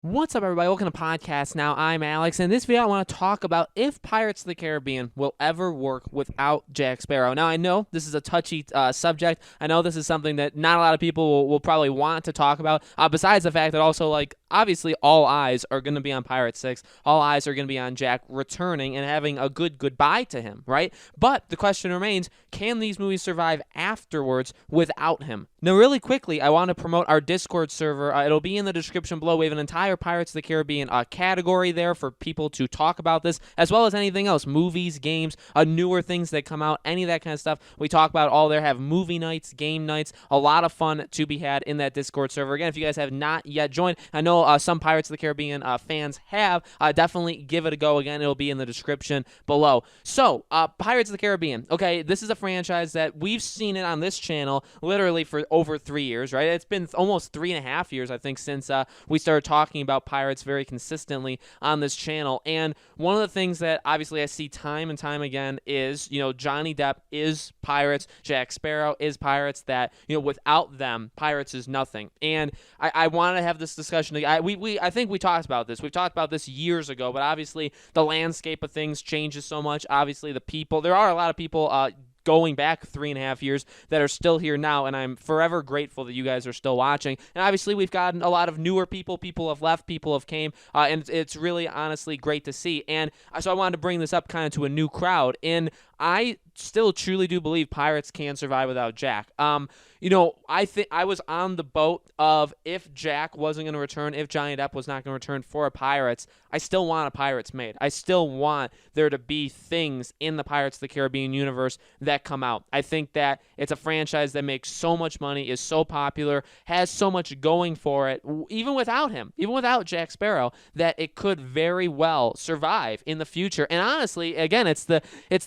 What's up, everybody? Welcome to Podcast Now. I'm Alex, and in this video I want to talk about if Pirates of the Caribbean will ever work without Jack Sparrow. Now, I know this is a touchy subject. I know this is something that not a lot of people will probably want to talk about, besides the fact that also, obviously all eyes are going to be on Pirate 6. All eyes are going to be on Jack returning and having a good goodbye to him, right? But the question remains, can these movies survive afterwards without him? Now, really quickly, I want to promote our Discord server. It'll be in the description below. We have an entire Pirates of the Caribbean category there for people to talk about this, as well as anything else, movies, games, newer things that come out, any of that kind of stuff. We talk about all there, have movie nights, game nights, a lot of fun to be had in that Discord server. Again, if you guys have not yet joined, I know some Pirates of the Caribbean fans have, definitely give it a go. Again, it'll be in the description below. So, Pirates of the Caribbean, okay, this is a franchise that we've seen it on this channel literally for over 3 years, right? It's been almost 3.5 years, I think, since we started talking about Pirates very consistently on this channel. And one of the things that obviously I see time and time again is, Johnny Depp is Pirates, Jack Sparrow is Pirates, that, without them, Pirates is nothing. And I want to have this discussion. I think we talked about this. We've talked about this years ago, but obviously the landscape of things changes so much. Obviously the people, there are a lot of people going back 3.5 years that are still here now, and I'm forever grateful that you guys are still watching. And obviously we've gotten a lot of newer people have left, people have came, and it's really honestly great to see. And so I wanted to bring this up kind of to a new crowd, and I still truly do believe Pirates can survive without Jack. I think I was on the boat of if Jack wasn't going to return, if Johnny Depp was not going to return for Pirates, I still want a Pirates made. I still want there to be things in the Pirates of the Caribbean universe that come out. I think that it's a franchise that makes so much money, is so popular, has so much going for it, even without him, even without Jack Sparrow, that it could very well survive in the future. And honestly, again, it's the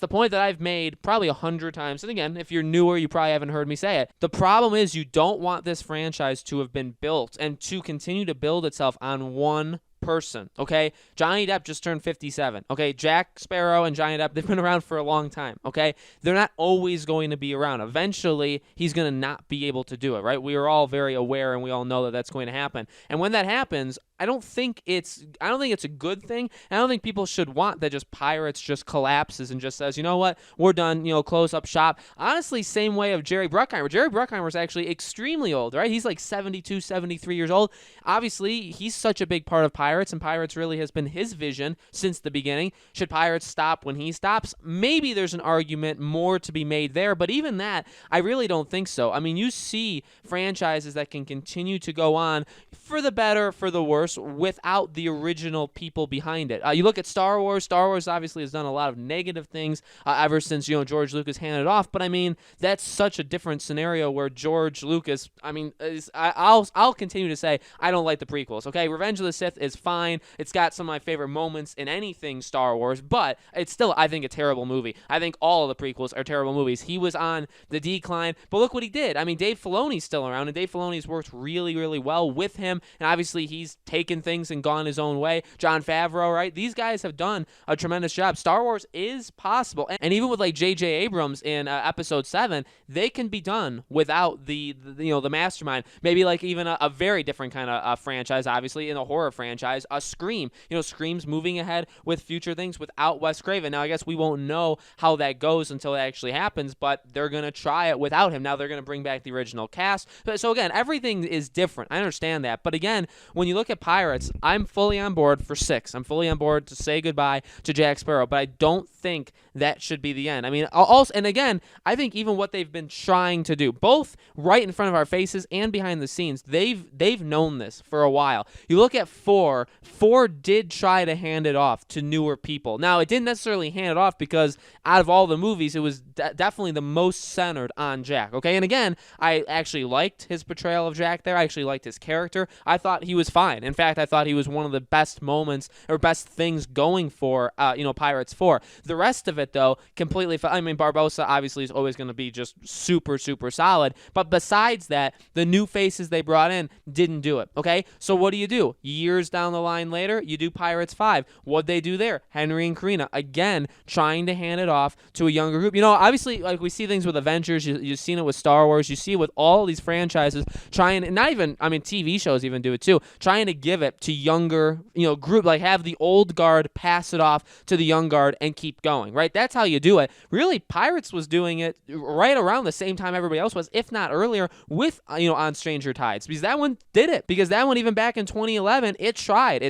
point that I've made probably 100 times. And again, if you're newer, you probably haven't heard me say it. The problem is you don't want this franchise to have been built and to continue to build itself on one person, okay? Johnny Depp just turned 57, okay? Jack Sparrow and Johnny Depp, they've been around for a long time, okay? They're not always going to be around. Eventually, he's going to not be able to do it, right? We are all very aware and we all know that that's going to happen. And when that happens, I don't think it's a good thing. I don't think people should want that just Pirates just collapses and just says, you know what, we're done, close up shop. Honestly, same way of Jerry Bruckheimer. Jerry Bruckheimer is actually extremely old, right? He's like 72, 73 years old. Obviously, he's such a big part of Pirates, and Pirates really has been his vision since the beginning. Should Pirates stop when he stops? Maybe there's an argument more to be made there, but even that, I really don't think so. I mean, you see franchises that can continue to go on for the better, for the worse, without the original people behind it. You look at Star Wars. Star Wars obviously has done a lot of negative things ever since George Lucas handed it off. But I mean, that's such a different scenario where George Lucas. I mean, I'll continue to say I don't like the prequels. Okay, Revenge of the Sith is fine. It's got some of my favorite moments in anything Star Wars, but it's still, I think, a terrible movie. I think all of the prequels are terrible movies. He was on the decline, but look what he did. I mean, Dave Filoni's still around, and Dave Filoni's worked really, really well with him, and obviously he's taken things and gone his own way. Jon Favreau, right? These guys have done a tremendous job. Star Wars is possible, and even with like J.J. Abrams in Episode 7, they can be done without the mastermind. Maybe like even a very different kind of franchise, obviously in a horror franchise, a Scream. Scream's moving ahead with future things without Wes Craven. Now, I guess we won't know how that goes until it actually happens, but they're going to try it without him. Now they're going to bring back the original cast. So again, everything is different. I understand that. But again, when you look at Pirates, I'm fully on board for 6. I'm fully on board to say goodbye to Jack Sparrow, but I don't think that should be the end. I mean, also, and again, I think even what they've been trying to do, both right in front of our faces and behind the scenes, they've known this for a while. You look at 4 did try to hand it off to newer people. Now, it didn't necessarily hand it off because out of all the movies, it was definitely the most centered on Jack, okay? And again, I actually liked his portrayal of Jack there. I actually liked his character. I thought he was fine. In fact, I thought he was one of the best moments or best things going for, Pirates 4. The rest of it, though, completely, I mean, Barbossa obviously is always going to be just super, super solid. But besides that, the new faces they brought in didn't do it, okay? So what do? Years down the line later, you do Pirates 5. What'd they do there? Henry and Karina, again, trying to hand it off to a younger group. Obviously, like we see things with Avengers, you've seen it with Star Wars, you see it with all these franchises trying, not even, I mean, TV shows even do it too, trying to give it to younger, group, like have the old guard pass it off to the young guard and keep going, right? That's how you do it. Really, Pirates was doing it right around the same time everybody else was, if not earlier, with, On Stranger Tides, because that one did it. Because that one, even back in 2011, it tried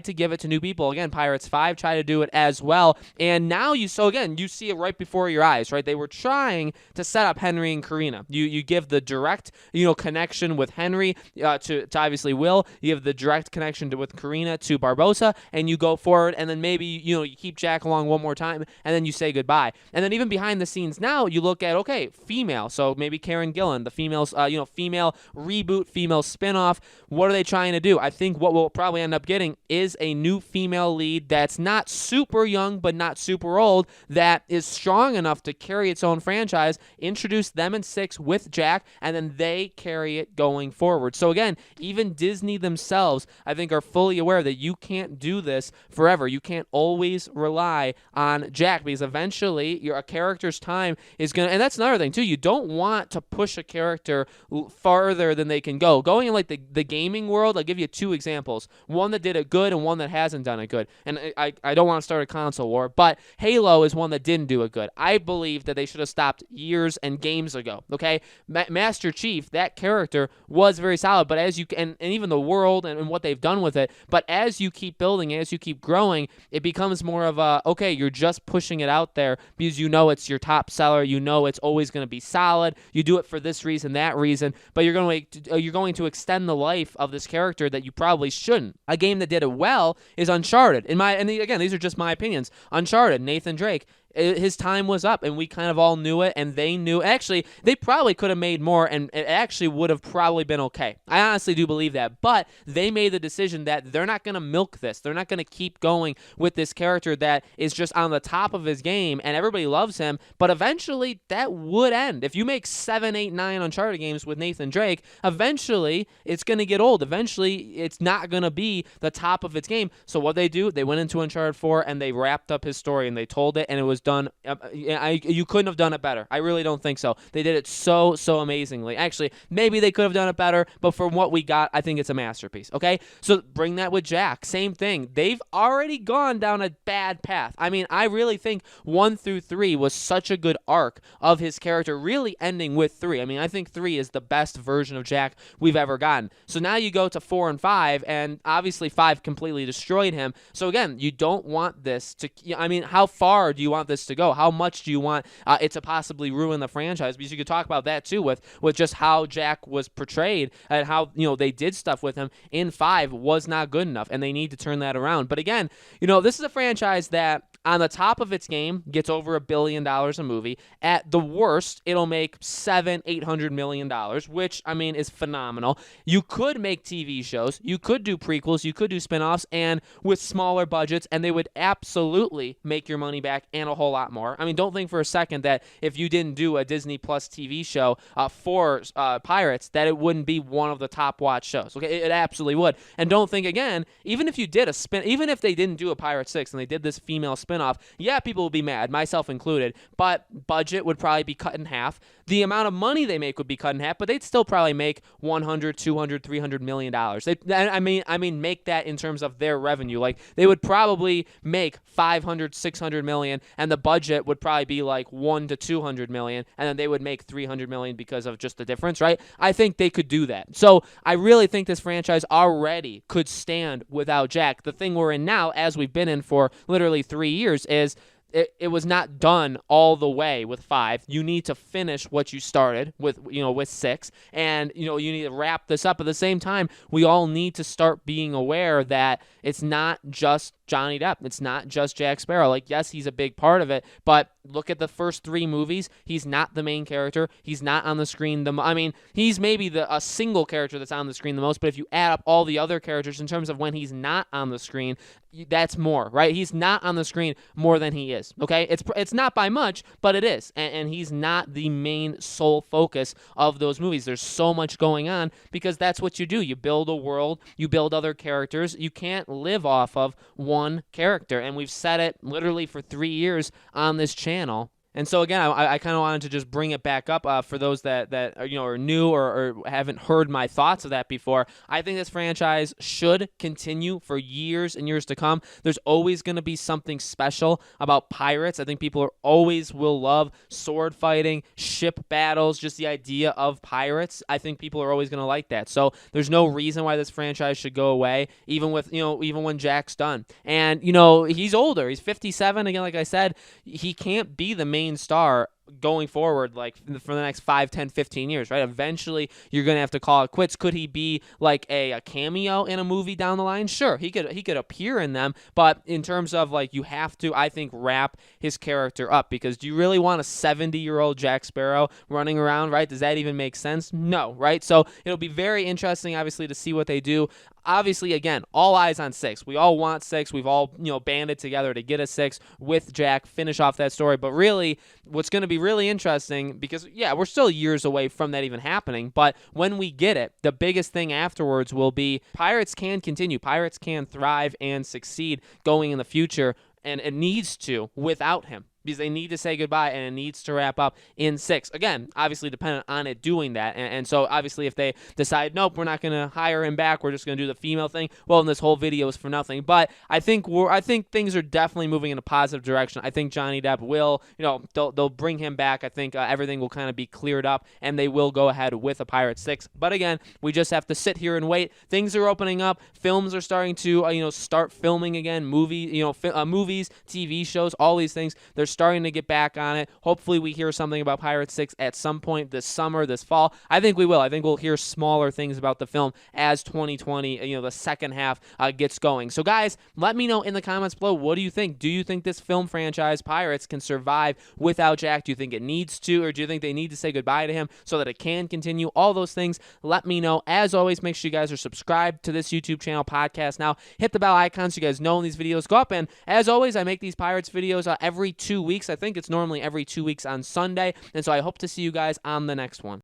to give it to new people. Again, Pirates 5 tried to do it as well. And now you see it right before your eyes, right? They were trying to set up Henry and Karina. You give the direct, connection with Henry to obviously Will. You have the direct connection with Karina to Barbossa, and you go forward, and then maybe, you keep Jack along one more time, and then you say goodbye. And then even behind the scenes now, you look at, okay, female. So maybe Karen Gillan, the females, female reboot, female spinoff. What are they trying to do? I think what we'll probably end up getting is a new female lead that's not super young, but not super old, that is strong enough to carry its own franchise, introduce them in 6 with Jack, and then they carry it going forward. So again, even Disney themselves, I think, are fully aware that you can't do this forever. You can't always rely on Jack, because eventually a character's time is going to, and that's another thing too, you don't want to push a character farther than they can go. Going in like the gaming world, I'll give you 2 examples. One that did it good and one that hasn't done it good. And I don't want to start a console war, but Halo is one that didn't do it good. I believe that they should have stopped years and games ago, okay? Master Chief, that character was very solid, but as you, and even the world and what they've done with it, but as you keep building, as you keep growing, it becomes more of a, okay, you're just pushing it out there because it's your top seller, it's always going to be solid, you do it for this reason, that reason, but you're going to extend the life of this character that you probably shouldn't. A game that did it well is Uncharted. And again, these are just my opinions. Uncharted, Nathan Drake, his time was up, and we kind of all knew it, and they knew. Actually, they probably could have made more, and it actually would have probably been okay. I honestly do believe that, but they made the decision that they're not going to milk this. They're not going to keep going with this character that is just on the top of his game, and everybody loves him, but eventually that would end. If you make 7, 8, 9 Uncharted games with Nathan Drake, eventually it's going to get old. Eventually it's not going to be the top of its game. So what they do, they went into Uncharted 4, and they wrapped up his story, and they told it, and it was done. You couldn't have done it better. I really don't think so. They did it so amazingly. Actually, maybe they could have done it better, but from what we got, I think it's a masterpiece. Okay, so bring that with Jack. Same thing. They've already gone down a bad path. I mean, I really think 1 through 3 was such a good arc of his character, really ending with 3. I mean, I think 3 is the best version of Jack we've ever gotten. So now you go to 4 and 5, and obviously 5 completely destroyed him. So again, you don't want this to, I mean, how far do you want this to go? How much do you want it to possibly ruin the franchise? Because you could talk about that too with just how Jack was portrayed and how they did stuff with him in 5 was not good enough, and they need to turn that around. But again, this is a franchise that on the top of its game gets over $1 billion a movie. At the worst, it'll make $700-800 million, which I mean is phenomenal. You could make TV shows, you could do prequels, you could do spinoffs, and with smaller budgets, and they would absolutely make your money back and a whole lot more. I mean, don't think for a second that if you didn't do a Disney Plus TV show for Pirates, that it wouldn't be one of the top watched shows. Okay, it absolutely would. And don't think again, even if you did even if they didn't do a Pirate 6 and they did this female spinoff, yeah, people would be mad, myself included, but budget would probably be cut in half. The amount of money they make would be cut in half, but they'd still probably make $100, $200, $300 million. I mean, make that in terms of their revenue. Like, they would probably make $500, $600 million, and the budget would probably be like $100 to $200 million, and then they would make $300 million because of just the difference, right? I think they could do that. So I really think this franchise already could stand without Jack. The thing we're in now, as we've been in for literally 3 years, is it was not done all the way with 5. You need to finish what you started with 6, and you need to wrap this up. At the same time, we all need to start being aware that it's not just Johnny Depp. It's not just Jack Sparrow. Like, yes, he's a big part of it, but look at the first 3 movies. He's not the main character. He's not on the screen. He's maybe a single character that's on the screen the most, but if you add up all the other characters in terms of when he's not on the screen, that's more, right? He's not on the screen more than he is, okay? It's not by much, but it is, and he's not the main sole focus of those movies. There's so much going on because that's what you do. You build a world. You build other characters. You can't live off of one character, and we've said it literally for 3 years on this channel, And so again, I kind of wanted to just bring it back up for those that are, are new or haven't heard my thoughts of that before. I think this franchise should continue for years and years to come. There's always going to be something special about pirates. I think people always will love sword fighting, ship battles, just the idea of pirates. I think people are always going to like that. So there's no reason why this franchise should go away, even when Jack's done. And he's older. He's 57 again. Like I said, he can't be the main star going forward, like for the next 5, 10, 15 years, right? Eventually, you're going to have to call it quits. Could he be like a cameo in a movie down the line? Sure, he could appear in them, but in terms of like, you have to, I think, wrap his character up, because do you really want a 70-year-old Jack Sparrow running around, right? Does that even make sense? No, right? So it'll be very interesting, obviously, to see what they do. Obviously, again, all eyes on 6. We all want 6. We've all, banded together to get a 6 with Jack, finish off that story. But really, what's going to be really interesting, because, yeah, we're still years away from that even happening, but when we get it, the biggest thing afterwards will be Pirates can continue. Pirates can thrive and succeed going in the future, and it needs to without him, because they need to say goodbye, and it needs to wrap up in 6. Again, obviously dependent on it doing that. And so obviously if they decide, nope, we're not going to hire him back, we're just going to do the female thing, well, then this whole video is for nothing. But I think things are definitely moving in a positive direction. I think Johnny Depp will, they'll bring him back. I think everything will kind of be cleared up, and they will go ahead with a Pirate 6. But again, we just have to sit here and wait. Things are opening up. Films are starting to, start filming again. Movies, TV shows, all these things. They're starting to get back on it. Hopefully we hear something about Pirate 6 at some point this summer, this fall. I think we will. I think we'll hear smaller things about the film as 2020, the second half gets going. So guys, let me know in the comments below, what do you think? Do you think this film franchise, Pirates, can survive without Jack? Do you think it needs to, or do you think they need to say goodbye to him so that it can continue? All those things, let me know. As always, make sure you guys are subscribed to this YouTube channel, Podcast Now. Hit the bell icon so you guys know when these videos go up. And as always, I make these Pirates videos every 2 weeks. I think it's normally every 2 weeks on Sunday. And so I hope to see you guys on the next one.